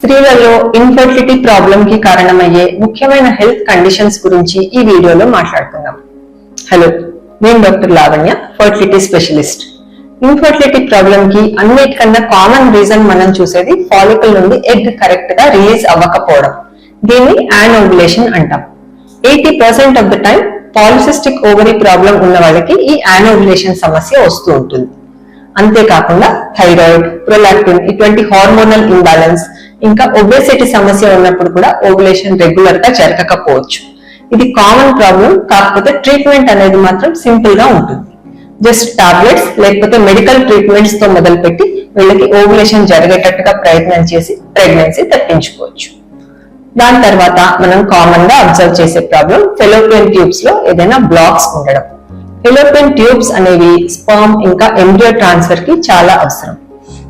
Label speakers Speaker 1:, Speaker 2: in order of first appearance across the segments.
Speaker 1: స్త్రీలలో infertility problem కి కారణమయ్యే ముఖ్యమైన హెల్త్ కండిషన్స్ గురించి ఈ వీడియోలో మాట్లాడుకుందాం. హలో, నేను doctor Lavanya, fertility specialist. Infertility problem కి అన్నిటికన్నా కామన్ రీజన్ మనం చూసేది ఫాలికల్ నుండి ఎగ్ కరెక్ట్ గా రిలీజ్ అవ్వకపోవడం. దీన్ని యానోవులేషన్ అంటాం. 80% of the time polycystic ovary problem ఉన్న వాళ్ళకి ఈ యానోవులేషన్ సమస్య వస్తూ ఉంటుంది. అంతేకాకుండా థైరాయిడ్, ప్రొలాక్టిన్ ఇటువంటి హార్మోనల్ ఇంబాలెన్స్, ఇంకా ఒబేసిటీ సమస్య ఉన్నప్పుడు కూడా ఓవులేషన్ రెగ్యులర్ గా జరగకపోవచ్చు. ఇది కామన్ ప్రాబ్లం, కాకపోతే ట్రీట్మెంట్ అనేది మాత్రం సింపుల్ గా ఉంటుంది. జస్ట్ టాబ్లెట్స్ లేకపోతే మెడికల్ ట్రీట్మెంట్స్ తో మొదలుపెట్టి వీళ్ళకి ఓవులేషన్ జరిగేటట్టుగా ప్రయత్నం చేసి ప్రెగ్నెన్సీ తప్పించుకోవచ్చు. దాని తర్వాత మనం కామన్ గా అబ్జర్వ్ చేసే ప్రాబ్లం ఫెలోపియన్ ట్యూబ్స్ లో ఏదైనా బ్లాక్స్ ఉండడం. ఫెలోపియన్ ట్యూబ్స్ అనేవి స్పర్మ్ ఇంకా ఎంబ్రియో ట్రాన్స్ఫర్ కి చాలా అవసరం.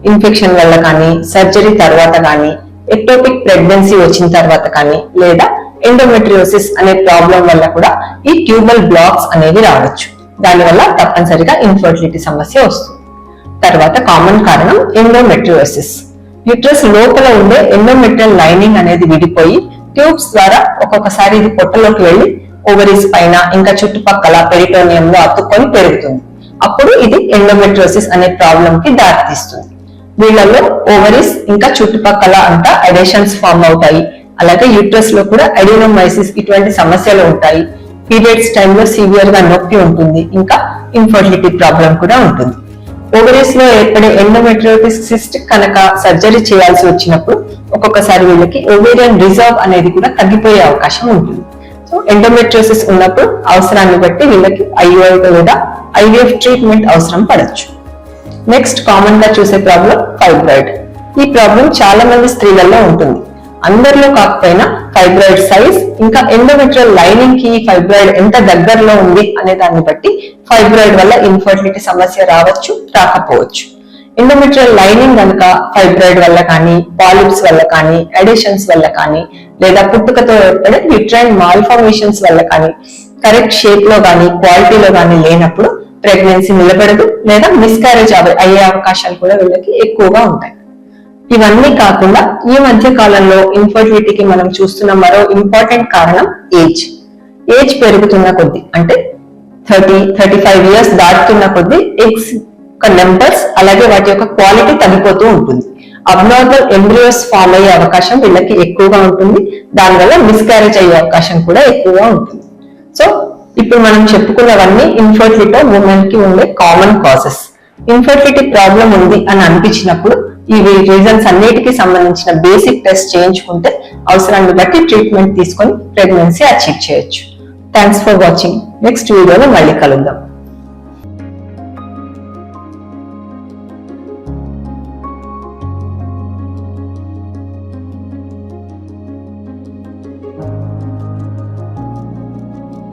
Speaker 1: ఇన్ఫెక్షన్ వల్ల కానీ, సర్జరీ తర్వాత కానీ, ఎక్టోపిక్ ప్రెగ్నెన్సీ వచ్చిన తర్వాత కానీ, లేదా ఎండోమెట్రియోసిస్ అనే ప్రాబ్లం వల్ల కూడా ఈ ట్యూబల్ బ్లాక్స్ అనేవి రావచ్చు. దానివల్ల తప్పనిసరిగా ఇన్ఫర్టిలిటీ సమస్య వస్తుంది. తర్వాత కామన్ కారణం ఎండోమెట్రియోసిస్. యూట్రస్ లోపల ఉండే ఎండోమెట్రియల్ లైనింగ్ అనేది విడిపోయి ట్యూబ్స్ ద్వారా ఒక్కొక్కసారి ఇది పొట్టలోకి వెళ్లి ఓవరీస్ పైన ఇంకా చుట్టుపక్కల పెరిటోనియంలో అతుక్కొని పెరుగుతుంది. అప్పుడు ఇది ఎండోమెట్రియోసిస్ అనే ప్రాబ్లం కి దారితీస్తుంది. వీళ్ళలో ఓవరీస్ ఇంకా చుట్టుపక్కల అంతా అడేషన్స్ ఫామ్ అవుతాయి. అలాగే యూట్రస్ లో కూడా అడినోమైసిస్ ఇటువంటి సమస్యలు ఉంటాయి. పీరియడ్స్ టైంలో సివియర్ గా నొప్పి ఉంటుంది. ఇంకా ఇన్ఫర్టిలిటీ ప్రాబ్లం కూడా ఉంటుంది. ఓవరీస్ లో ఏర్పడే ఎండోమెట్రియోటిస్ సిస్ట్ కనుక సర్జరీ చేయాల్సి వచ్చినప్పుడు ఒక్కొక్కసారి వీళ్ళకి ఓవేరియన్ రిజర్వ్ అనేది కూడా తగ్గిపోయే అవకాశం ఉంటుంది. సో ఎండోమెట్రియోసిస్ ఉన్నప్పుడు అవసరాన్ని బట్టి వీళ్ళకి ఐఓఐ లేదా ఐవీఎఫ్ ట్రీట్మెంట్ అవసరం పడవచ్చు. నెక్స్ట్ కామన్ గా చూసే ప్రాబ్లం ఫైబ్రాయిడ్. ఈ ప్రాబ్లం చాలా మంది స్త్రీలలో ఉంటుంది. అందరిలో కాకపోయినా ఫైబ్రాయిడ్ సైజ్ ఇంకా ఎండోమెట్రియల్ లైనింగ్ కి ఫైబ్రాయిడ్ ఎంత దగ్గరలో ఉంది అనే దాన్ని బట్టి ఫైబ్రాయిడ్ వల్ల ఇన్ఫర్టిలిటీ సమస్య రావచ్చు, రాకపోవచ్చు. ఎండోమెట్రియల్ లైనింగ్ కనుక ఫైబ్రాయిడ్ వల్ల కానీ, పాలిప్స్ వల్ల కానీ, అడిషన్స్ వల్ల కానీ, లేదా పుట్టుకతో ఏర్పడే యూట్రైన్ మాల్ఫార్మేషన్స్ వల్ల కానీ, కరెక్ట్ షేప్ లో కానీ, క్వాలిటీలో కానీ లేనప్పుడు ప్రెగ్నెన్సీ నిలబడదు, లేదా మిస్క్యారేజ్ అయ్యే అవకాశాలు కూడా వీళ్ళకి ఎక్కువగా ఉంటాయి. ఇవన్నీ కాకుండా ఈ మధ్య కాలంలో ఇన్ఫర్టిలిటీకి మనం చూస్తున్న మరో ఇంపార్టెంట్ కారణం ఏజ్. ఏజ్ పెరుగుతున్న కొద్దీ, అంటే 30-35 ఇయర్స్ దాటుతున్న కొద్దీ ఎగ్స్ నెంబర్స్ అలాగే వాటి యొక్క క్వాలిటీ తగ్గిపోతూ ఉంటుంది. అబ్నార్మల్ ఎంబ్రియోస్ ఫామ్ అయ్యే అవకాశం వీళ్ళకి ఎక్కువగా ఉంటుంది. దానివల్ల మిస్క్యారేజ్ అయ్యే అవకాశం కూడా ఎక్కువగా ఉంటుంది. సో ఇప్పుడు మనం చెప్పుకున్నవన్నీ ఇన్ఫర్టిలిటీ ఉమెన్ కి ఉండే కామన్ కాజెస్. ఇన్ఫర్టిలిటీ ప్రాబ్లం ఉంది అని అనిపించినప్పుడు ఈ రీజన్స్ అన్నిటికీ సంబంధించిన బేసిక్ టెస్ట్ చేయించుకుంటే అవసరాన్ని బట్టి ట్రీట్మెంట్ తీసుకొని ప్రెగ్నెన్సీ అచీవ్ చేయొచ్చు. Thanks for watching. నెక్స్ట్ వీడియోలో మళ్ళీ కలుద్దాం.